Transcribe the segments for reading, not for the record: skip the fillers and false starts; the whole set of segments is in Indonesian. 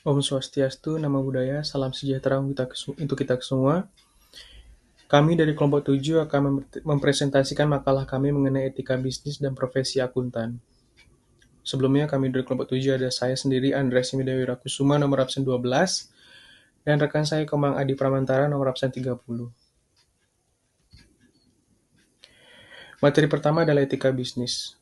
Om Swastiastu, Namo Buddhaya, salam sejahtera untuk kita semua. Kami dari kelompok 7 akan mempresentasikan makalah kami mengenai etika bisnis dan profesi akuntan. Sebelumnya kami dari kelompok 7 ada saya sendiri, Andreas Simidawira Kusuma, nomor absen 12, dan rekan saya Komang Adi Pramantara, nomor absen 30. Materi pertama adalah etika bisnis.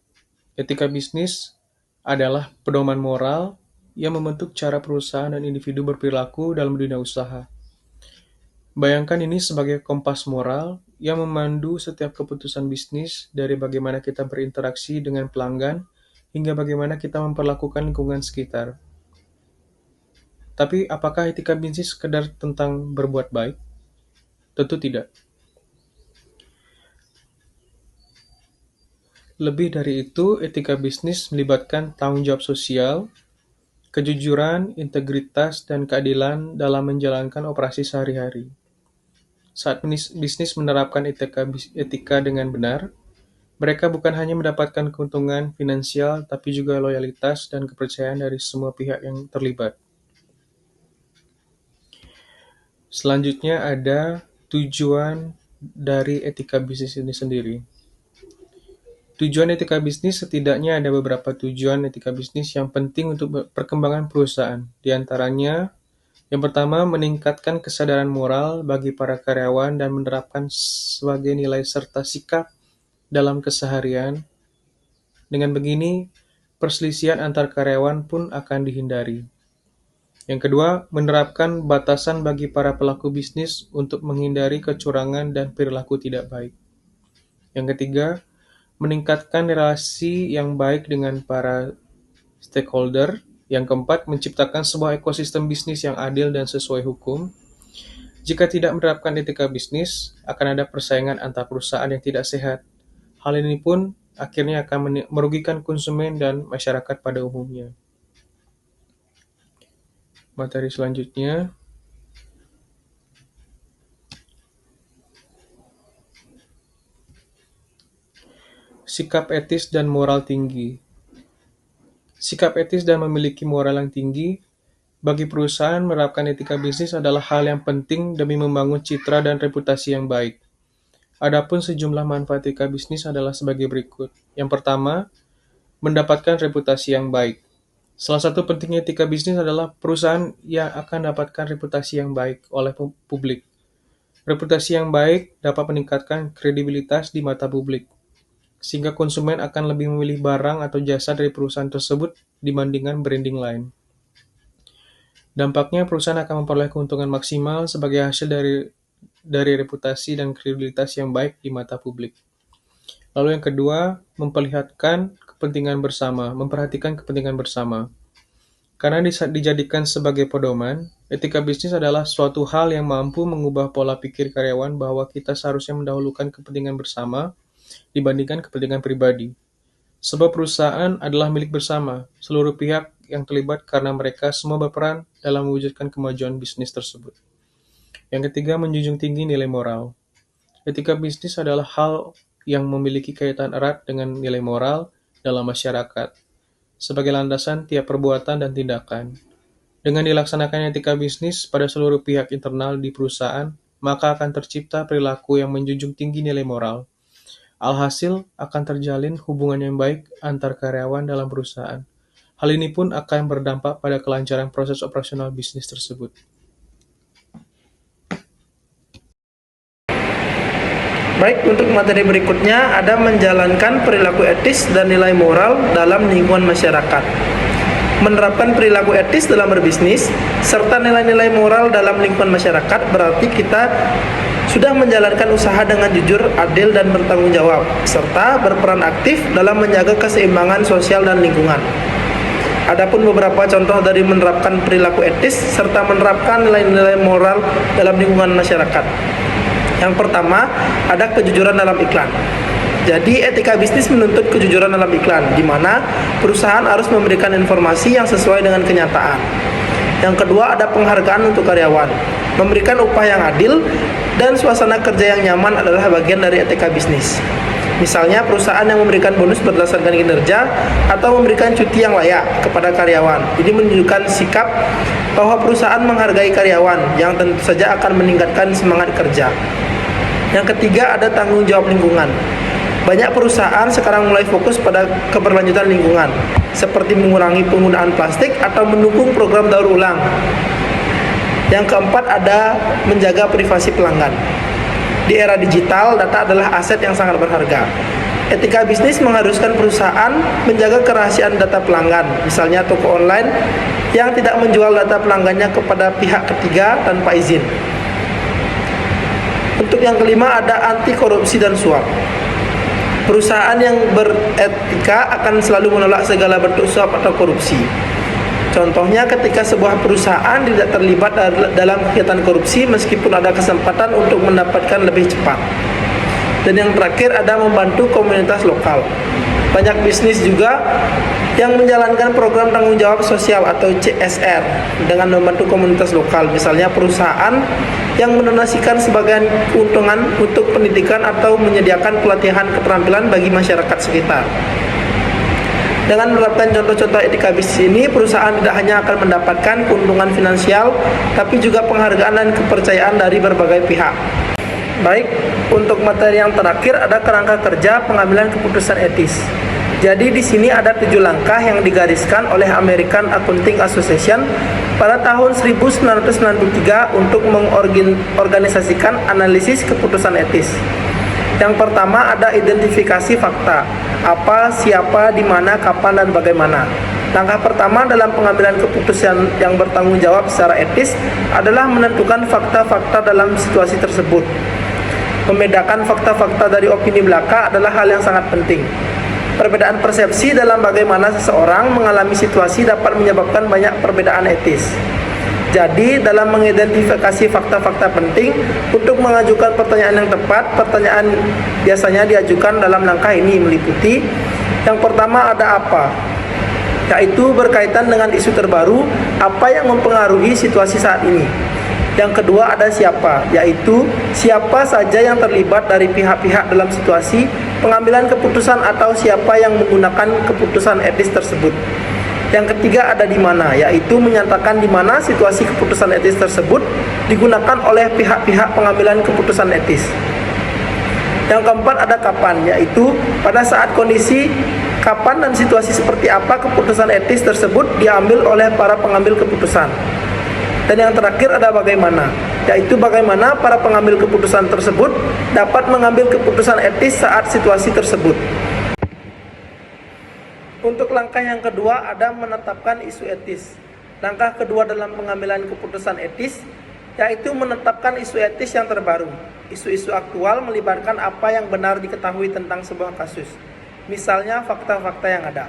Etika bisnis adalah pedoman moral yang membentuk cara perusahaan dan individu berperilaku dalam dunia usaha. Bayangkan ini sebagai kompas moral yang memandu setiap keputusan bisnis dari bagaimana kita berinteraksi dengan pelanggan hingga bagaimana kita memperlakukan lingkungan sekitar. Tapi apakah etika bisnis sekedar tentang berbuat baik? Tentu tidak. Lebih dari itu, etika bisnis melibatkan tanggung jawab sosial, kejujuran, integritas, dan keadilan dalam menjalankan operasi sehari-hari. Saat bisnis menerapkan etika dengan benar, mereka bukan hanya mendapatkan keuntungan finansial, tapi juga loyalitas dan kepercayaan dari semua pihak yang terlibat. Selanjutnya ada tujuan dari etika bisnis ini sendiri. Tujuan etika bisnis setidaknya ada beberapa tujuan etika bisnis yang penting untuk perkembangan perusahaan. Di antaranya, yang pertama, meningkatkan kesadaran moral bagi para karyawan dan menerapkan sebagai nilai serta sikap dalam keseharian. Dengan begini, perselisihan antar karyawan pun akan dihindari. Yang kedua, menerapkan batasan bagi para pelaku bisnis untuk menghindari kecurangan dan perilaku tidak baik. Yang ketiga, meningkatkan relasi yang baik dengan para stakeholder. Yang keempat, menciptakan sebuah ekosistem bisnis yang adil dan sesuai hukum. Jika tidak menerapkan etika bisnis, akan ada persaingan antar perusahaan yang tidak sehat. Hal ini pun akhirnya akan merugikan konsumen dan masyarakat pada umumnya. Materi selanjutnya, sikap etis dan moral tinggi. Sikap etis dan memiliki moral yang tinggi bagi perusahaan menerapkan etika bisnis adalah hal yang penting demi membangun citra dan reputasi yang baik. Adapun sejumlah manfaat etika bisnis adalah sebagai berikut. Yang pertama, mendapatkan reputasi yang baik. Salah satu pentingnya etika bisnis adalah perusahaan yang akan mendapatkan reputasi yang baik oleh publik. Reputasi yang baik dapat meningkatkan kredibilitas di mata publik, sehingga konsumen akan lebih memilih barang atau jasa dari perusahaan tersebut dibandingkan branding lain. Dampaknya, perusahaan akan memperoleh keuntungan maksimal sebagai hasil dari reputasi dan kredibilitas yang baik di mata publik. Lalu yang kedua, memperhatikan kepentingan bersama. Karena dijadikan sebagai pedoman, etika bisnis adalah suatu hal yang mampu mengubah pola pikir karyawan bahwa kita seharusnya mendahulukan kepentingan bersama dibandingkan kepentingan pribadi. Sebab perusahaan adalah milik bersama, seluruh pihak yang terlibat karena mereka semua berperan dalam mewujudkan kemajuan bisnis tersebut. Yang ketiga, menjunjung tinggi nilai moral. Etika bisnis adalah hal yang memiliki kaitan erat dengan nilai moral dalam masyarakat, sebagai landasan tiap perbuatan dan tindakan. Dengan dilaksanakannya etika bisnis pada seluruh pihak internal di perusahaan, maka akan tercipta perilaku yang menjunjung tinggi nilai moral. Alhasil, akan terjalin hubungan yang baik antar karyawan dalam perusahaan. Hal ini pun akan berdampak pada kelancaran proses operasional bisnis tersebut. Baik, untuk materi berikutnya ada menjalankan perilaku etis dan nilai moral dalam lingkungan masyarakat. Menerapkan perilaku etis dalam berbisnis serta nilai-nilai moral dalam lingkungan masyarakat berarti kita sudah menjalankan usaha dengan jujur, adil, dan bertanggung jawab, serta berperan aktif dalam menjaga keseimbangan sosial dan lingkungan. Adapun beberapa contoh dari menerapkan perilaku etis serta menerapkan nilai-nilai moral dalam lingkungan masyarakat. Yang pertama, ada kejujuran dalam iklan. Jadi, etika bisnis menuntut kejujuran dalam iklan, di mana perusahaan harus memberikan informasi yang sesuai dengan kenyataan. Yang kedua, ada penghargaan untuk karyawan. Memberikan upah yang adil dan suasana kerja yang nyaman adalah bagian dari etika bisnis. Misalnya, perusahaan yang memberikan bonus berdasarkan kinerja atau memberikan cuti yang layak kepada karyawan. Ini menunjukkan sikap bahwa perusahaan menghargai karyawan yang tentu saja akan meningkatkan semangat kerja. Yang ketiga, ada tanggung jawab lingkungan. Banyak perusahaan sekarang mulai fokus pada keberlanjutan lingkungan, seperti mengurangi penggunaan plastik atau mendukung program daur ulang. Yang keempat, ada menjaga privasi pelanggan. Di era digital, data adalah aset yang sangat berharga. Etika bisnis mengharuskan perusahaan menjaga kerahasiaan data pelanggan, misalnya toko online yang tidak menjual data pelanggannya kepada pihak ketiga tanpa izin. Untuk yang kelima, ada anti korupsi dan suap. Perusahaan yang beretika akan selalu menolak segala bentuk suap atau korupsi. Contohnya ketika sebuah perusahaan tidak terlibat dalam kegiatan korupsi meskipun ada kesempatan untuk mendapatkan lebih cepat. Dan yang terakhir, ada membantu komunitas lokal. Banyak bisnis juga yang menjalankan program tanggung jawab sosial atau CSR dengan membantu komunitas lokal. Misalnya perusahaan yang mendonasikan sebagian keuntungan untuk pendidikan atau menyediakan pelatihan keterampilan bagi masyarakat sekitar. Dengan menerapkan contoh-contoh etika bisnis ini, perusahaan tidak hanya akan mendapatkan keuntungan finansial, tapi juga penghargaan dan kepercayaan dari berbagai pihak. Baik, untuk materi yang terakhir ada kerangka kerja pengambilan keputusan etis. Jadi di sini ada 7 langkah yang digariskan oleh American Accounting Association pada tahun 1993 untuk mengorganisasikan analisis keputusan etis. Yang pertama, ada identifikasi fakta. Apa, siapa, di mana, kapan, dan bagaimana. Langkah pertama dalam pengambilan keputusan yang bertanggung jawab secara etis adalah menentukan fakta-fakta dalam situasi tersebut. Membedakan fakta-fakta dari opini belaka adalah hal yang sangat penting. Perbedaan persepsi dalam bagaimana seseorang mengalami situasi dapat menyebabkan banyak perbedaan etis. Jadi, dalam mengidentifikasi fakta-fakta penting untuk mengajukan pertanyaan yang tepat, pertanyaan biasanya diajukan dalam langkah ini meliputi: yang pertama, ada apa? Yaitu berkaitan dengan isu terbaru, apa yang mempengaruhi situasi saat ini. Yang kedua, ada siapa, yaitu siapa saja yang terlibat dari pihak-pihak dalam situasi pengambilan keputusan atau siapa yang menggunakan keputusan etis tersebut. Yang ketiga, ada di mana, yaitu menyatakan di mana situasi keputusan etis tersebut digunakan oleh pihak-pihak pengambilan keputusan etis. Yang keempat, ada kapan, yaitu pada saat kondisi kapan dan situasi seperti apa keputusan etis tersebut diambil oleh para pengambil keputusan. Dan yang terakhir, ada bagaimana, yaitu bagaimana para pengambil keputusan tersebut dapat mengambil keputusan etis saat situasi tersebut. Untuk langkah yang kedua, ada menetapkan isu etis. Langkah kedua dalam pengambilan keputusan etis yaitu menetapkan isu etis yang terbaru. Isu-isu aktual melibatkan apa yang benar diketahui tentang sebuah kasus, misalnya fakta-fakta yang ada.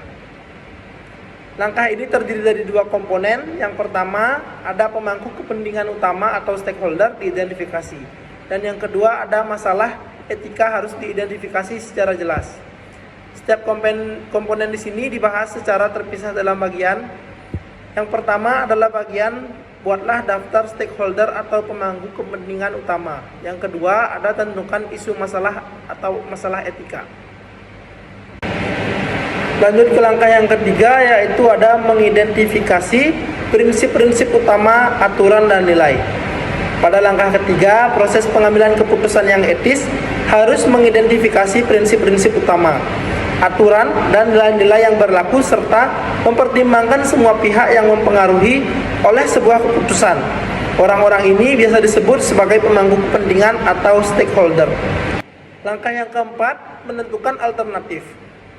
Langkah ini terdiri dari 2 komponen. Yang pertama, ada pemangku kepentingan utama atau stakeholder diidentifikasi. Dan yang kedua, ada masalah etika harus diidentifikasi secara jelas. Setiap komponen di sini dibahas secara terpisah dalam bagian. Yang pertama adalah bagian buatlah daftar stakeholder atau pemangku kepentingan utama. Yang kedua, ada tentukan isu masalah atau masalah etika. Lanjut ke langkah yang ketiga, yaitu ada mengidentifikasi prinsip-prinsip utama, aturan, dan nilai. Pada langkah ketiga, proses pengambilan keputusan yang etis harus mengidentifikasi prinsip-prinsip utama, aturan, dan nilai-nilai yang berlaku serta mempertimbangkan semua pihak yang mempengaruhi oleh sebuah keputusan. Orang-orang ini biasa disebut sebagai pemangku kepentingan atau stakeholder. Langkah yang keempat, menentukan alternatif.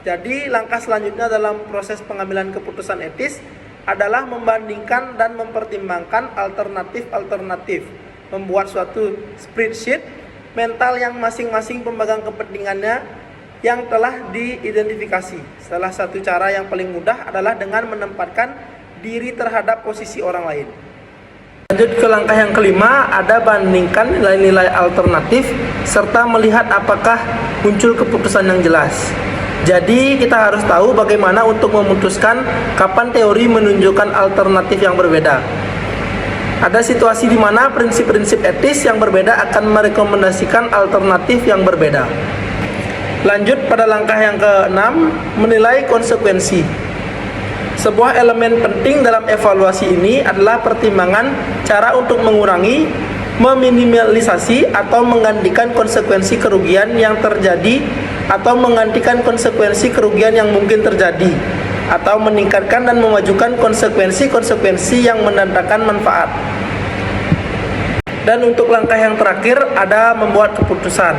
Jadi langkah selanjutnya dalam proses pengambilan keputusan etis adalah membandingkan dan mempertimbangkan alternatif-alternatif. Membuat suatu spreadsheet mental yang masing-masing pemegang kepentingannya yang telah diidentifikasi. Salah satu cara yang paling mudah adalah dengan menempatkan diri terhadap posisi orang lain. Lanjut ke langkah yang kelima, ada bandingkan nilai-nilai alternatif serta melihat apakah muncul keputusan yang jelas. Jadi kita harus tahu bagaimana untuk memutuskan kapan teori menunjukkan alternatif yang berbeda. Ada situasi di mana prinsip-prinsip etis yang berbeda akan merekomendasikan alternatif yang berbeda. Lanjut pada langkah yang ke-6, menilai konsekuensi. Sebuah elemen penting dalam evaluasi ini adalah pertimbangan cara untuk mengurangi, meminimalisasi, atau menggantikan konsekuensi kerugian yang terjadi atau menggantikan konsekuensi kerugian yang mungkin terjadi, atau meningkatkan dan memajukan konsekuensi-konsekuensi yang mendatangkan manfaat. Dan untuk langkah yang terakhir ada membuat keputusan.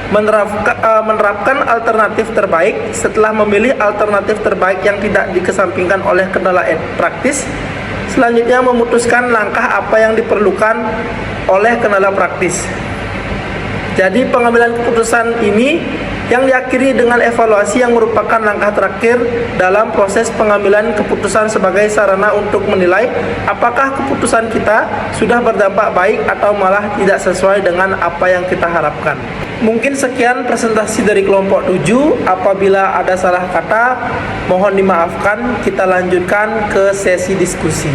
Menerapkan alternatif terbaik. Setelah memilih alternatif terbaik yang tidak dikesampingkan oleh kendala praktis, selanjutnya memutuskan langkah apa yang diperlukan oleh kendala praktis. Jadi pengambilan keputusan ini yang diakhiri dengan evaluasi yang merupakan langkah terakhir dalam proses pengambilan keputusan sebagai sarana untuk menilai apakah keputusan kita sudah berdampak baik atau malah tidak sesuai dengan apa yang kita harapkan. Mungkin sekian presentasi dari kelompok 7. Apabila ada salah kata, mohon dimaafkan. Kita lanjutkan ke sesi diskusi.